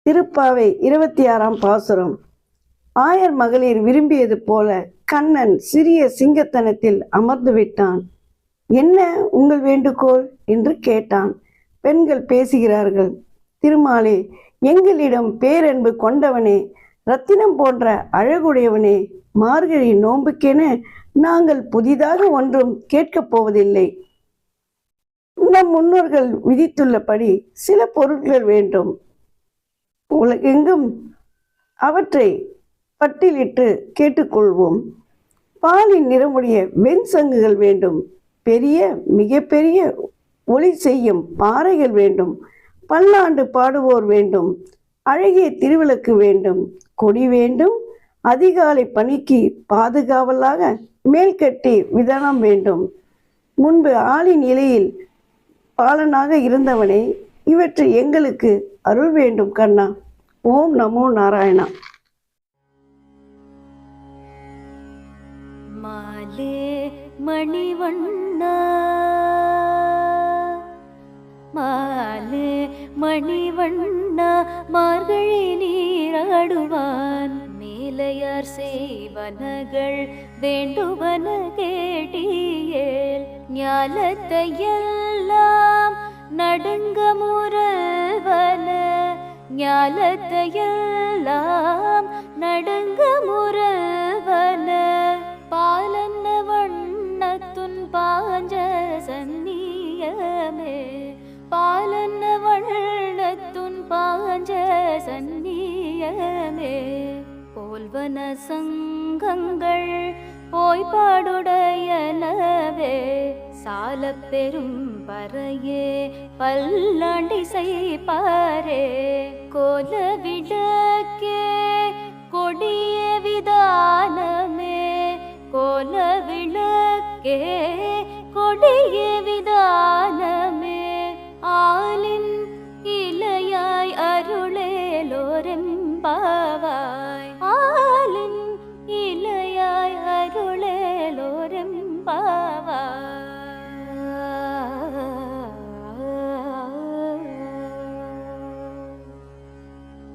திருப்பாவை 26ஆம் பாசுரம். ஆயர் மகளிர் விரும்பியது போல கண்ணன் சிறிய சிங்கத்தனத்தில் அமர்ந்து விட்டான். என்ன உங்கள் வேண்டுகோள் என்று கேட்டான். பெண்கள் பேசுகிறார்கள். திருமாலே, எங்களிடம் பேரன்பு கொண்டவனே, ரத்தினம் போன்ற அழகுடையவனே, மார்கழி நோன்புக்கென நாங்கள் புதிதாக ஒன்றும் கேட்கப் போவதில்லை. நம் முன்னோர்கள் விதித்துள்ளபடி சில பொருட்கள் வேண்டும். உலகெங்கும் அவற்றை பட்டியலிட்டு கேட்டுக்கொள்வோம். பாலின் நிறமுடைய வெண்சங்குகள் வேண்டும். மிகப்பெரிய ஒளி செய்யும் பாறைகள் வேண்டும். பல்லாண்டு பாடுவோர் வேண்டும். அழகிய திருவிளக்கு வேண்டும். கொடி வேண்டும். அதிகாலை பணிக்கு பாதுகாவலாக மேல்கட்டி விதானம் வேண்டும். முன்பு ஆளின் இலையில் பாலனாக இருந்தவனே, இவற்றை எங்களுக்கு அருள் வேண்டும் கண்ணா. ஓம் நமோ நாராயணா. மாலே மணிவண்ணா, மாலே மணிவண்ணா, மார்கழி நீராடுவான் மேலையார் செய்வனகள் வேண்டுவன கேட்டியேல். ஞாலத்தையெல்லாம் நடுங்க முரல்வன, ஞாலத்தையெல்லாம் நடுங்க முரல்வன. பாலன்ன வண்ணத்துன் பாஞ்ச சந்நியமே, பாலன்ன வண்ணத்துன் பாஞ்ச சந்நியமே. போல்வன சங்கங்கள் போய்பாடுடையனவே, சால பெரும் பறையே பல்லாண்டி செய்பாரே. கோல விளக்கே கொடிய விதானமே, கோல விளக்கே கொடிய விதானமே. ஆலின் இலையாய் அருளேலோரெம்பாவாய்.